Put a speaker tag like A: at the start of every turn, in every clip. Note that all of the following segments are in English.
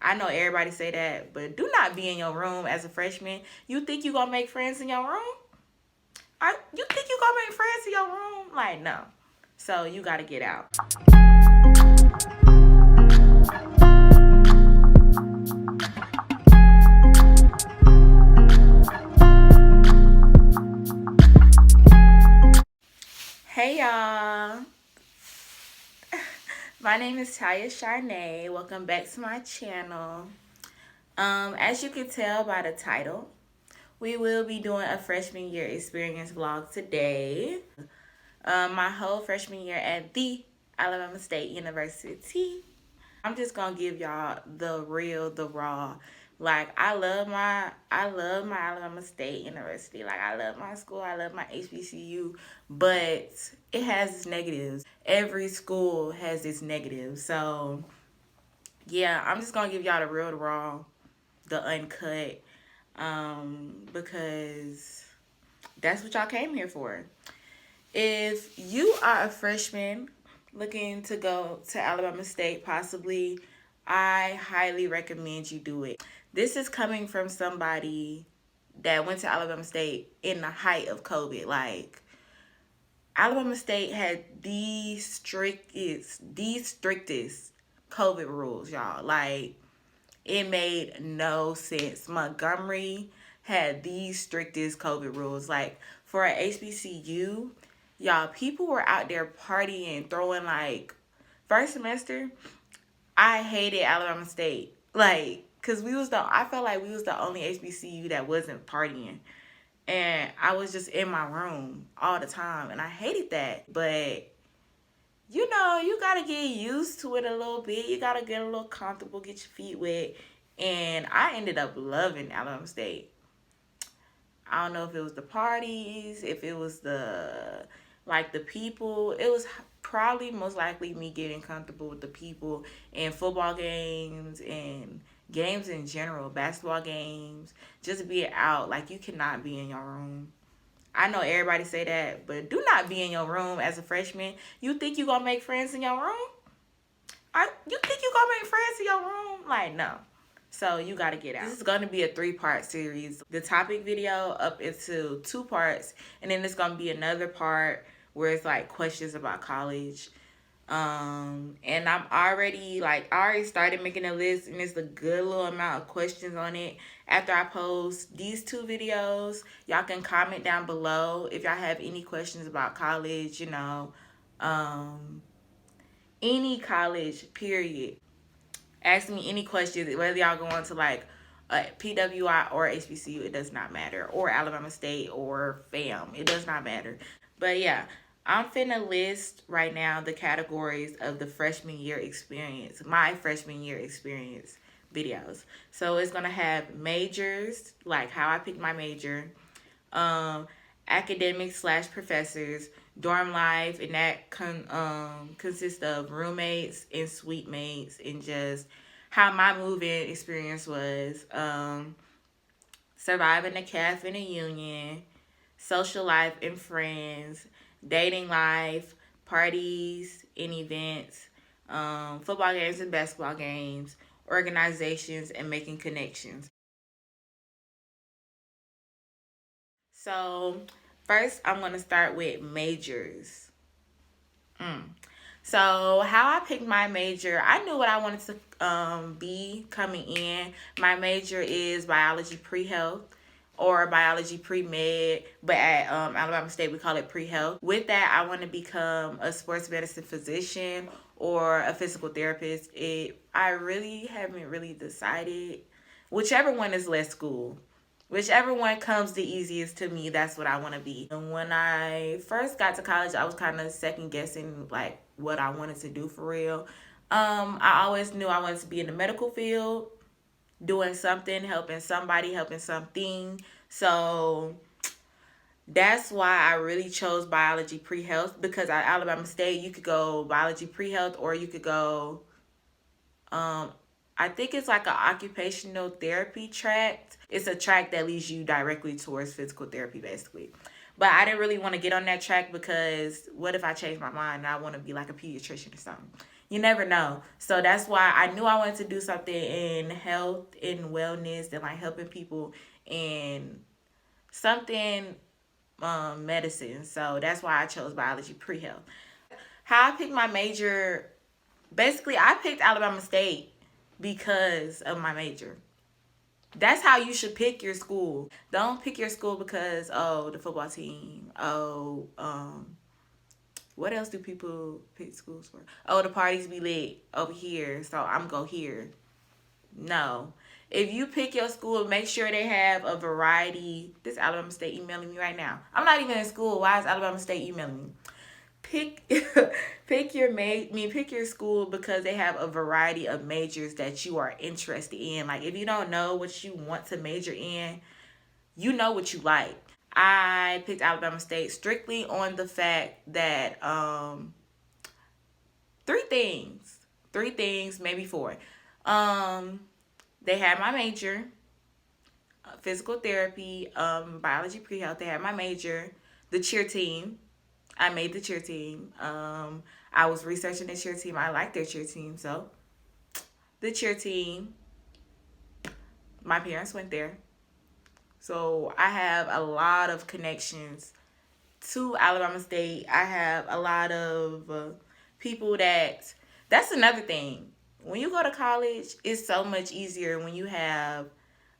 A: I know everybody say that, but do not be in your room as a freshman. You think you gonna make friends in your room? You think you gonna make friends in your room? Like, no. So you gotta get out. Hey y'all. My name is Taya Charnay. Welcome back to my channel. As you can tell by the title, we will be doing a freshman year experience vlog today. My whole freshman year at the Alabama State University. I'm just gonna give y'all the real, the raw. Like I love my Alabama State University. Like I love my school, I love my HBCU, but it has its negatives. Every school has its negatives. So yeah, I'm just gonna give y'all the real, the raw, the uncut, because that's what y'all came here for. If you are a freshman looking to go to Alabama State, possibly, I highly recommend you do it. This is coming from somebody that went to Alabama State in the height of COVID. Like, Alabama State had the strictest COVID rules, y'all. Like, it made no sense. Montgomery had the strictest COVID rules. Like, for a HBCU, y'all, people were out there partying, throwing like first semester. I hated Alabama State, like, cause I felt like we was the only HBCU that wasn't partying, and I was just in my room all the time, and I hated that. But you gotta get used to it a little bit. You gotta get a little comfortable, get your feet wet, and I ended up loving Alabama State. I don't know if it was the parties, if it was the people. It was probably most likely me getting comfortable with the people and football games and games in general, basketball games, just being out. Like, you cannot be in your room. I know everybody say that, but do not be in your room as a freshman. You think you gonna make friends in your room? You think you gonna make friends in your room? Like, no. So you gotta get out. This is gonna be a 3-part series. The topic video up into 2 parts, and then there's gonna be another part where it's like questions about college. And I already started making a list, and there's a good little amount of questions on it. After I post these 2 videos, y'all can comment down below if y'all have any questions about college, any college, period. Ask me any questions, whether y'all going to like PWI or HBCU, it does not matter, or Alabama State or FAM, it does not matter. But yeah, I'm finna list right now the categories of the freshman year experience, my freshman year experience videos. So it's gonna have majors, like how I picked my major, academics / professors, dorm life, and that consists of roommates and suitemates, and just how my move-in experience was, surviving the CAF and the union, social life and friends, dating life, parties and events, football games and basketball games, organizations, and making connections. So first, I'm going to start with majors. So how I picked my major, I knew what I wanted to be coming in. My major is biology pre-health or biology pre-med, but at Alabama State we call it pre-health. With that, I want to become a sports medicine physician or a physical therapist. I really haven't really decided. Whichever one is less school. Whichever one comes the easiest to me, that's what I want to be. And when I first got to college, I was kind of second guessing like what I wanted to do for real. I always knew I wanted to be in the medical field, doing something, helping somebody, helping something. So that's why I really chose biology pre-health, because at Alabama State you could go biology pre-health, or you could go I think it's like an occupational therapy track. It's a track that leads you directly towards physical therapy, basically. But I didn't really want to get on that track, because what if I change my mind and I want to be like a pediatrician or something? You never know. So that's why I knew I wanted to do something in health and wellness and like helping people and something medicine. So that's why I chose biology pre health. How I picked my major, basically, I picked Alabama State because of my major. That's how you should pick your school. Don't pick your school because, oh, the football team. Oh, what else do people pick schools for? Oh, the parties be lit over here, so I'm go here. No. If you pick your school, make sure they have a variety. This Alabama State emailing me right now. I'm not even in school. Why is Alabama State emailing me? Pick pick your school because they have a variety of majors that you are interested in. Like if you don't know what you want to major in, you know what you like. I picked Alabama State strictly on the fact that three things. Three things, maybe four. Um they had my major, physical therapy, biology pre-health. They had my major, the cheer team. I made the cheer team. I was researching the cheer team. I like their cheer team, so the cheer team. My parents went there, so I have a lot of connections to Alabama State. I have a lot of people that. That's another thing. When you go to college, it's so much easier when you have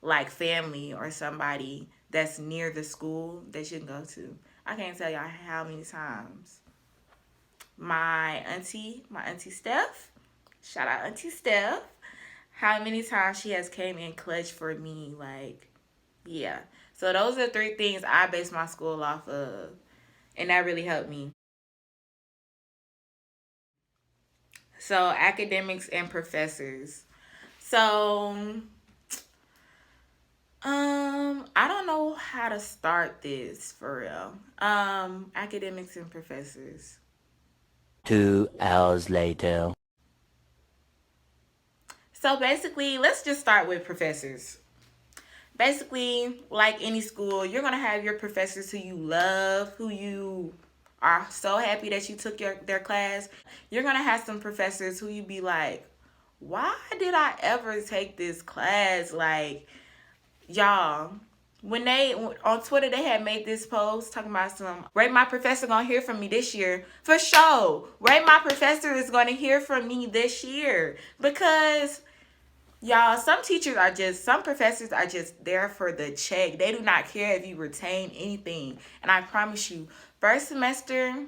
A: like family or somebody that's near the school that you can go to. I can't tell y'all how many times my auntie Steph, shout out Auntie Steph, how many times she has came in clutch for me, like, yeah. So those are three things I base my school off of, and that really helped me. So academics and professors. So I don't know how to start this for real. Academics and professors.
B: 2 hours later.
A: So basically, let's just start with professors. Basically, like any school, you're gonna have your professors who you love, who you are so happy that you took their class. You're gonna have some professors who you be like, why did I ever take this class? Like, y'all, when they on Twitter they had made this post talking about some Ray my professor gonna hear from me this year. For sure. Ray my professor is gonna hear from me this year. Because y'all, some professors are just there for the check. They do not care if you retain anything. And I promise you, first semester,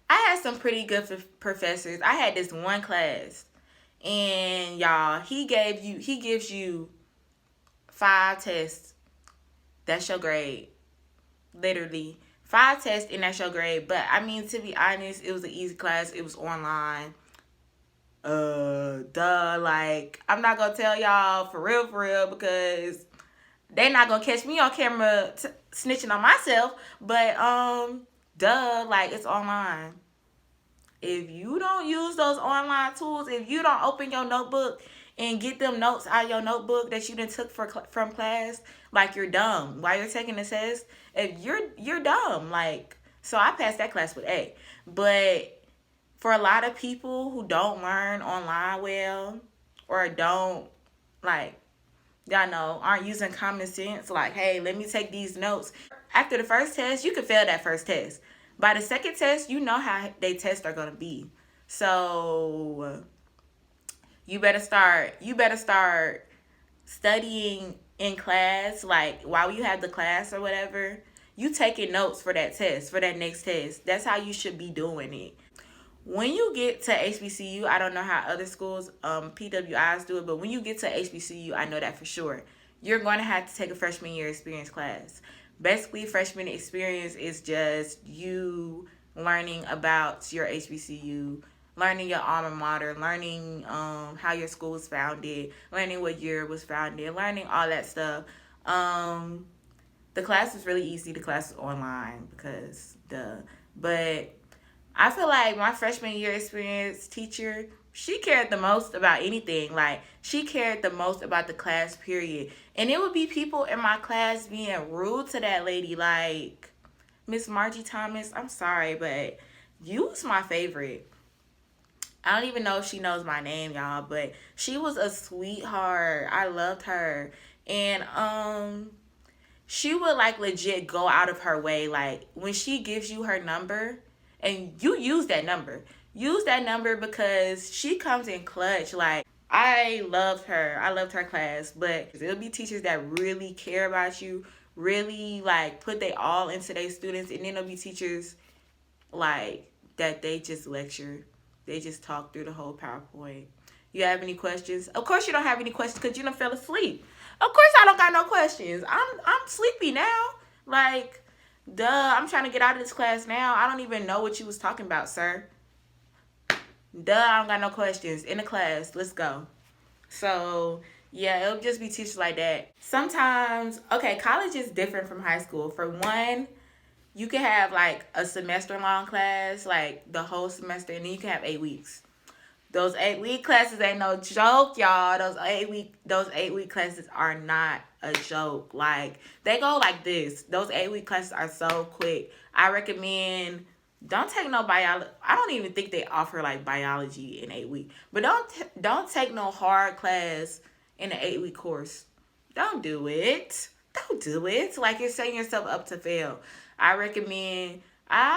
A: I had some pretty good professors. I had this one class, and y'all, he gives you 5 tests. That's your grade. Literally. 5 tests and that's your grade. But I mean, to be honest, it was an easy class. It was online. Like, I'm not gonna tell y'all for real, because they not gonna catch me on camera snitching on myself. But like, it's online. If you don't use those online tools, if you don't open your notebook and get them notes out of your notebook that you done took from class, like, you're dumb. While you're taking the test, if you're dumb. Like, so I passed that class with A. But for a lot of people who don't learn online well, or don't, like, y'all know, aren't using common sense, like, hey, let me take these notes. After the first test, you can fail that first test. By the second test, you know how they tests are gonna be. So you better start studying in class, like while you have the class or whatever. You taking notes for that test, for that next test. That's how you should be doing it. When you get to HBCU, I don't know how other schools, PWIs do it, but when you get to HBCU, I know that for sure. You're going to have to take a freshman year experience class. Basically, freshman experience is just you learning about your HBCU, learning your alma mater, learning how your school was founded, learning what year it was founded, learning all that stuff. The class is really easy. The class is online because but I feel like my freshman year experience teacher, she cared the most about anything. Like, she cared the most about the class period. And it would be people in my class being rude to that lady. Like, Miss Margie Thomas, I'm sorry, but you was my favorite. I don't even know if she knows my name, y'all, but she was a sweetheart. I loved her. And she would like legit go out of her way. Like when she gives you her number and you use that number. Use that number because she comes in clutch. Like I loved her. I loved her class. But it'll be teachers that really care about you, really like put they all into their students, and then there'll be teachers like that they just lecture. They just talk through the whole PowerPoint. You have any questions? Of course you don't have any questions because you done fell asleep. Of course I don't got no questions. I'm sleepy now. Like, duh, I'm trying to get out of this class now. I don't even know what you was talking about, sir. Duh, I don't got no questions. In the class, let's go. So yeah, it'll just be teachers like that. Sometimes, okay, college is different from high school. For one, you can have like a semester long class, like the whole semester, and then you can have 8 weeks. Those 8 week classes ain't no joke, y'all. Those 8 week classes are not a joke. Like they go like this. Those 8 week classes are so quick. I recommend don't take no biology. I don't even think they offer like biology in 8 week. But don't take no hard class in an 8 week course. Don't do it. Don't do it. Like you're setting yourself up to fail. I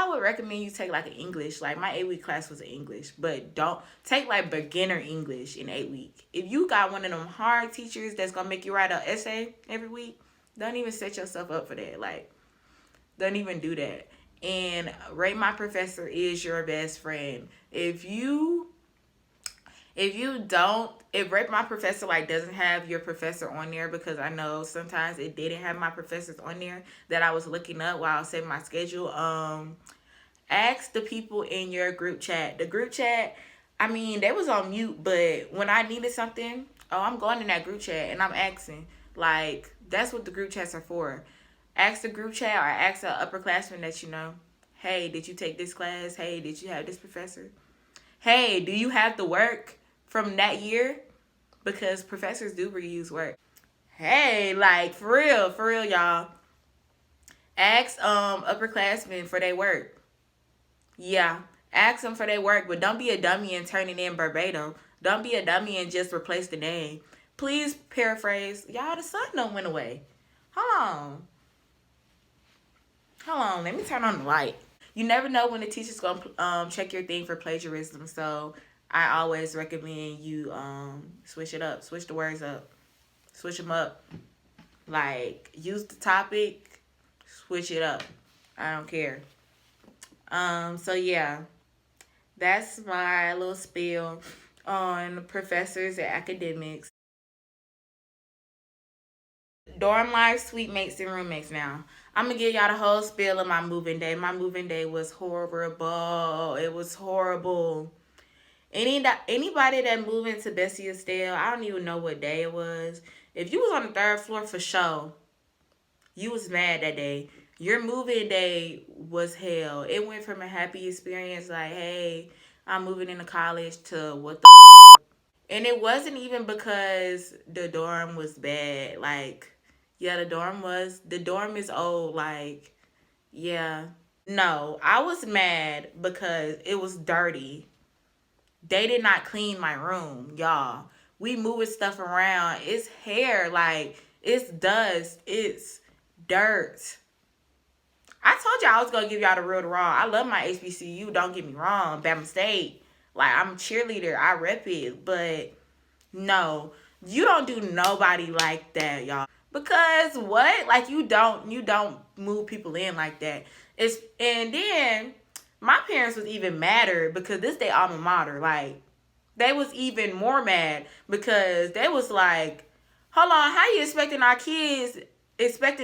A: would recommend you take like an English. Like my 8 week class was an English, but don't take like beginner English in 8 week. If you got one of them hard teachers that's gonna make you write an essay every week, don't even set yourself up for that. Like, don't even do that. And rate my professor is your best friend. If rate my professor like doesn't have your professor on there, because I know sometimes it didn't have my professors on there that I was looking up while I was setting my schedule. Ask the people in your group chat. The group chat, I mean, they was on mute, but when I needed something, oh, I'm going in that group chat and I'm asking. Like, that's what the group chats are for. Ask the group chat or ask an upperclassman that you know. Hey, did you take this class? Hey, did you have this professor? Hey, do you have the work from that year? Because professors do reuse work. Hey, like for real, y'all. Ask upperclassmen for their work. Yeah, ask them for their work, but don't be a dummy and turn it in verbatim. Don't be a dummy and just replace the name. Please paraphrase. Y'all, the sun don't went away. Hold on. Hold on. Let me turn on the light. You never know when the teacher's gonna check your thing for plagiarism. So I always recommend you switch it up, switch the words up, switch them up. Like use the topic, switch it up. I don't care. So yeah, that's my little spiel on professors and academics. Dorm life, suite mates, and roommates now. I'm gonna give y'all the whole spiel of my moving day. My moving day was horrible. It was horrible. Anybody that moved into Bessie Estelle, I don't even know what day it was. If you was on the third floor for sure, you was mad that day. Your moving day was hell. It went from a happy experience like, hey, I'm moving into college to what the and it wasn't even because the dorm was bad. Like, yeah, the dorm is old. Like, yeah. No, I was mad because it was dirty. They did not clean my room, y'all. We moving stuff around. It's hair, like it's dust, it's dirt. I told y'all I was gonna give y'all the real to raw. I love my HBCU. Don't get me wrong, Bama State. Like I'm a cheerleader. I rep it, but no, you don't do nobody like that, y'all. Because what? Like you don't move people in like that. It's and then my parents was even madder because this day alma mater. Like they was even more mad because they was like, hold on, how you expecting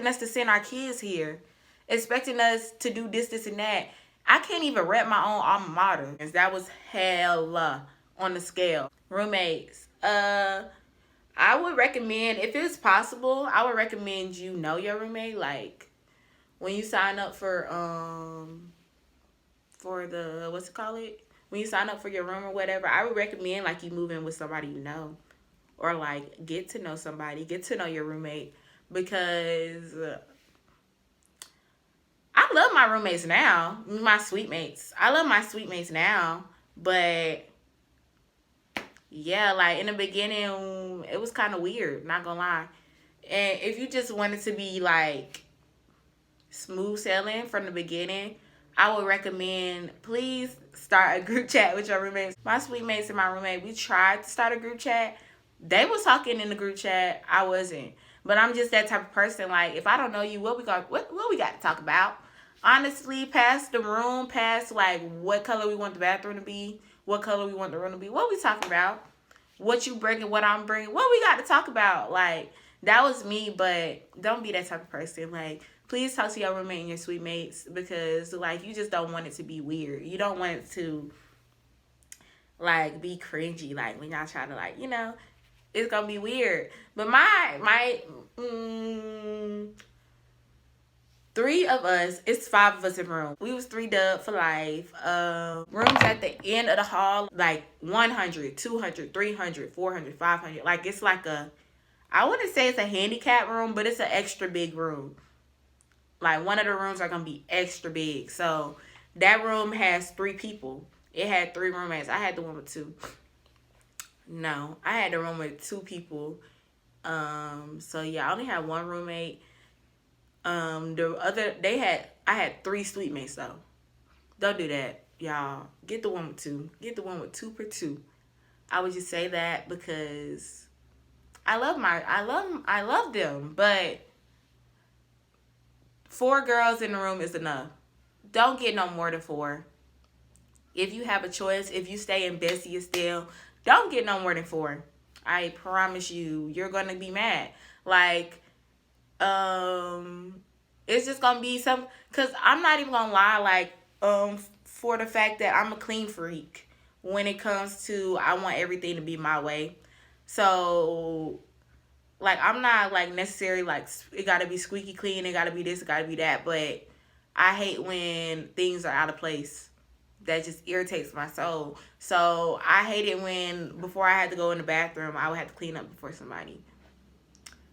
A: us to send our kids here, expecting us to do this, and that. I can't even rep my own alma mater. That was hella on the scale. Roommates. I would recommend, if it's possible, I would recommend you know your roommate. Like when you sign up for the what's it called it? When you sign up for your room or whatever, I would recommend like you move in with somebody you know, or like get to know somebody, get to know your roommate, because I love my roommates now, my suite mates. I love my suite mates now, but yeah, like in the beginning, it was kind of weird, not gonna lie. And if you just wanted to be like smooth sailing from the beginning, I would recommend please start a group chat with your roommates. My suite mates and my roommate, we tried to start a group chat. They was talking in the group chat. I wasn't. But I'm just that type of person. Like if I don't know you, what we got to talk about? Honestly, past the room, past like what color we want the bathroom to be, what color we want the room to be, what we talking about? What you bringing, what I'm bringing, what we got to talk about. Like that was me, but don't be that type of person. Like please talk to your roommate and your suite mates because like you just don't want it to be weird. You don't want it to like be cringy. Like when y'all try to like it's gonna be weird. But my three of us, it's five of us in room. We was three dub for life. Rooms at the end of the hall, like 100, 200, 300, 400, 500. Like it's like I wouldn't say it's a handicap room, but it's an extra big room. Like one of the rooms are gonna be extra big. So that room has three people. It had three roommates. I had the one with two. No, I had the room with two people. So yeah, I only had one roommate. The other I had three suite mates though. Don't do that, y'all. Get the one with two. Get the one with two per two. I would just say that because I love them, but four girls in the room is enough. Don't get no more than four. If you have a choice, if you stay in Bessie still, don't get no more than four. I promise you, you're gonna be mad. Like, it's just gonna be some. Cause I'm not even gonna lie. Like, for the fact that I'm a clean freak when it comes to I want everything to be my way. So like I'm not like necessarily like it gotta be squeaky clean, it gotta be this, it gotta be that, but I hate when things are out of place. That just irritates my soul. So I hate it when before I had to go in the bathroom, I would have to clean up before somebody.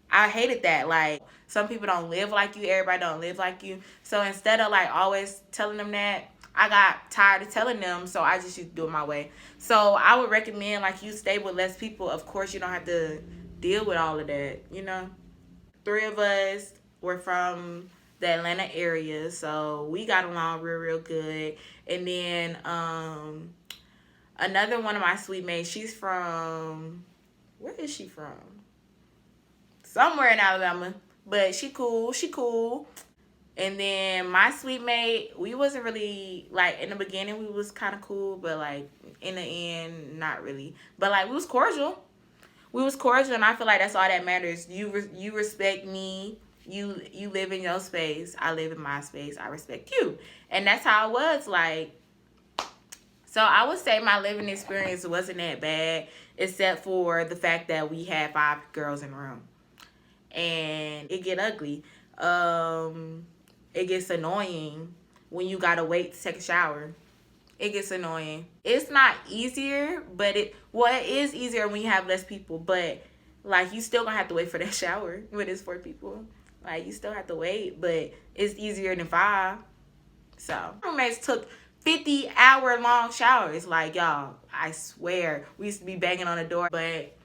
A: I hated that. Like some people don't live like you, everybody don't live like you. So instead of like always telling them that, I got tired of telling them, so I just used to do it my way. So I would recommend like you stay with less people. Of course, you don't have to deal with all of that. Three of us were from the Atlanta area, so we got along real good. And then another one of my suite mates, she's from where is she from? Somewhere in Alabama, but she cool. She cool. And then my suite mate, we wasn't really like in the beginning. We was kind of cool, but like in the end, not really. But like we was cordial. We was cordial, and I feel like that's all that matters. You respect me. You live in your space. I live in my space. I respect you, and that's how it was. Like, so I would say my living experience wasn't that bad, except for the fact that we had five girls in the room, and it get ugly. It gets annoying when you gotta wait to take a shower. It gets annoying. It's not easier, but it is easier when you have less people, but like you still gonna have to wait for that shower when it's four people. Like you still have to wait, but it's easier than five. So roommates took 50-hour long showers. Like y'all, I swear. We used to be banging on the door, but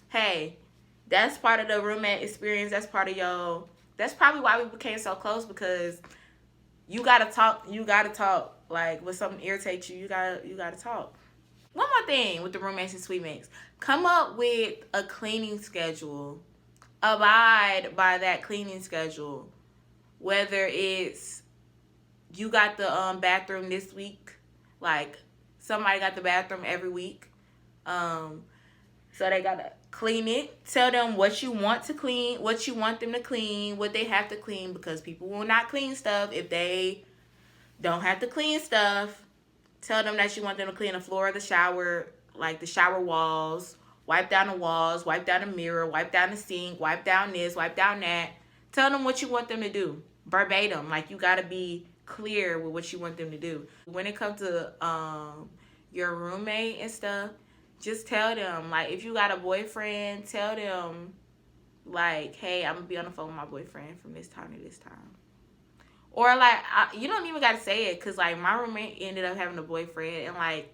A: hey, that's part of the roommate experience. That's part of your that's probably why we became so close because you gotta talk. You gotta talk. Like when something irritates you, you gotta talk. One more thing with the roommates and suite mates: come up with a cleaning schedule. Abide by that cleaning schedule. Whether it's you got the bathroom this week, like somebody got the bathroom every week. So they gotta clean it. Tell them what you want to clean, what you want them to clean, what they have to clean, because people will not clean stuff if they don't have to clean stuff. Tell them that you want them to clean the floor of the shower, like the shower walls, wipe down the walls, wipe down the mirror, wipe down the sink, wipe down this, wipe down that. Tell them what you want them to do. Verbatim. Like you gotta be clear with what you want them to do. When it comes to your roommate and stuff, just tell them, like, if you got a boyfriend, tell them, like, hey, I'm gonna be on the phone with my boyfriend from this time to this time. Or, like, you don't even gotta say it, because, like, my roommate ended up having a boyfriend, and, like,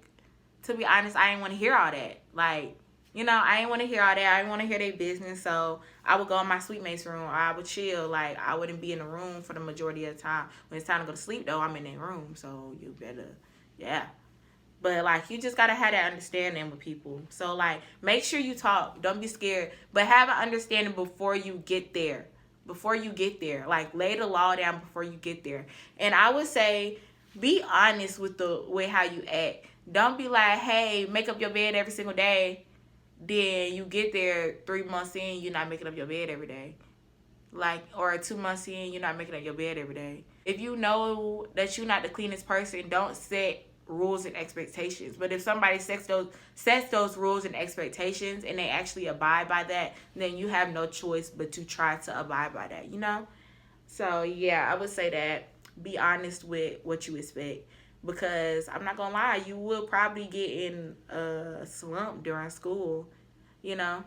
A: to be honest, I didn't want to hear all that. Like, You know, I didn't want to hear all that. I didn't want to hear their business. So I would go in my suitemates room, or I would chill. Like, I wouldn't be in the room for the majority of the time. When it's time to go to sleep, though, I'm in their room. So you better, yeah. But like, you just gotta have that understanding with people. So like, make sure you talk. Don't be scared, but have an understanding before you get there. Before you get there, like, lay the law down before you get there. And I would say, be honest with the way how you act. Don't be like, hey, make up your bed every single day. Then you get there 3 months in, you're not making up your bed every day. Like, or 2 months in, you're not making up your bed every day. If you know that you're not the cleanest person, don't set rules and expectations. But if somebody sets those rules and expectations and they actually abide by that, then you have no choice but to try to abide by that, you know? So yeah, I would say that be honest with what you expect, because I'm not gonna lie, you will probably get in a slump during school, you know?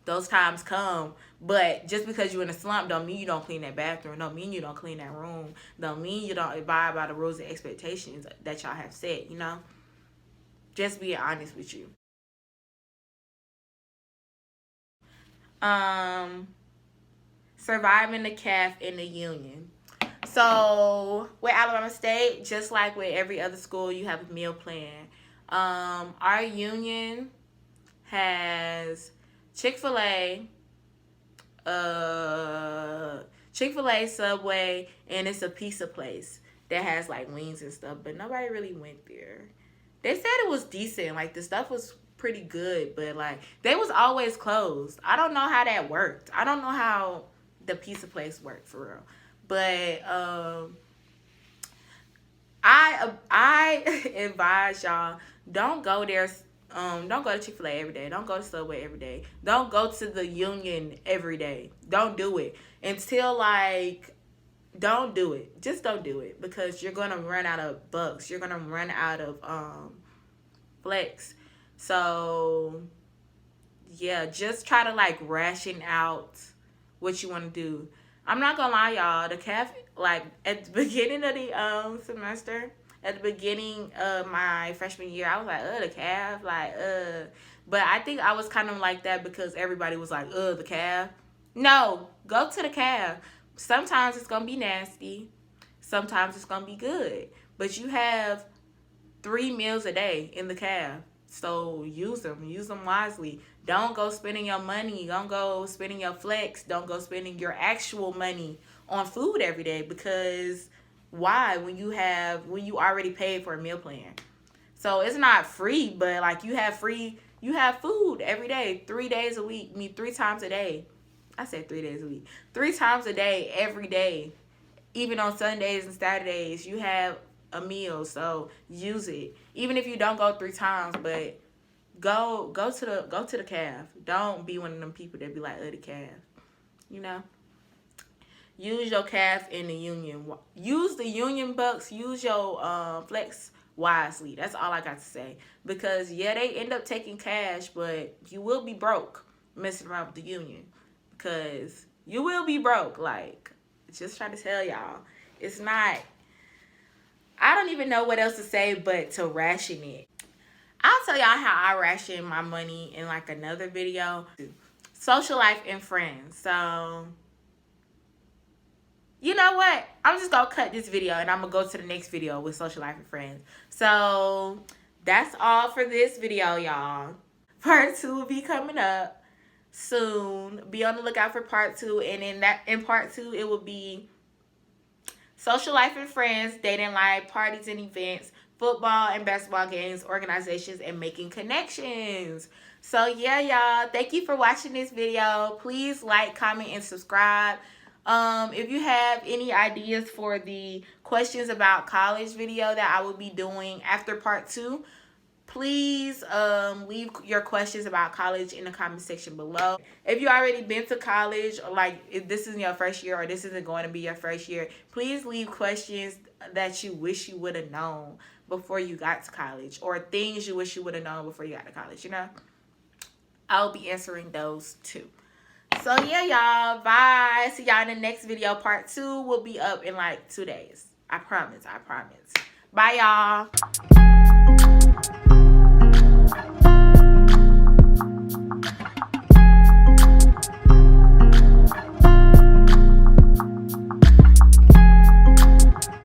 A: Those times come, but just because you're in a slump don't mean you don't clean that bathroom, don't mean you don't clean that room, don't mean you don't abide by the rules and expectations that y'all have set, you know? Just being honest with you. um Surviving the calf in the union. So with Alabama State, just like with every other school, you have a meal plan. Our union has Chick-fil-A, uh, Chick-fil-A, Subway, and it's a pizza place that has like wings and stuff, but nobody really went there. They said it was decent, like the stuff was pretty good, but like they was always closed. I don't know how that worked. I don't know how the pizza place worked for real. But I advise y'all, don't go there. Don't go to Chick-fil-A every day. Don't go to Subway every day. Don't go to the Union every day. Don't do it until like, don't do it. Just don't do it, because you're gonna run out of bucks. You're gonna run out of flex. So yeah, just try to like ration out what you want to do. I'm not gonna lie, y'all. The calf, like at the beginning of the semester, at the beginning of my freshman year, I was like, the calf, like, But I think I was kind of like that because everybody was like, the calf. No, go to the calf. Sometimes it's gonna be nasty. Sometimes it's gonna be good. But you have 3 meals a day in the calf. So use them wisely. Don't go spending your money. Don't go spending your flex. Don't go spending your actual money on food every day, because why, when you already paid for a meal plan? So it's not free, but like you have food every day, 3 days a week, 3 times a day. I said 3 days a week. 3 times a day, every day. Even on Sundays and Saturdays, you have a meal, so use it. Even if you don't go 3 times, but go to the calf. Don't be one of them people that be like, the calf. You know? Use your calf in the union. Use the union bucks. Use your flex wisely. That's all I got to say. Because yeah, they end up taking cash, but you will be broke messing around with the union. Because you will be broke. Like, just trying to tell y'all. It's not, I don't even know what else to say but to ration it. I'll tell y'all how I ration my money in like another video. Social life and friends. So, you know what? I'm just gonna cut this video and I'm gonna go to the next video with social life and friends. So, that's all for this video, y'all. Part 2 will be coming up soon. Be on the lookout for part 2. And in part 2, it will be social life and friends, dating life, parties and events, football and basketball games, organizations, and making connections. So yeah, y'all, thank you for watching this video. Please like, comment, and subscribe. If you have any ideas for the questions about college video that I will be doing after part 2, please leave your questions about college in the comment section below. If you already been to college, or like if this isn't your first year or this isn't going to be your first year, please leave questions that you wish you would have known before you got to college, or things you wish you would have known before you got to college, you know? I'll be answering those too. So yeah, y'all, bye. See y'all in the next video. Part 2 will be up in like 2 days. I promise. Bye, y'all.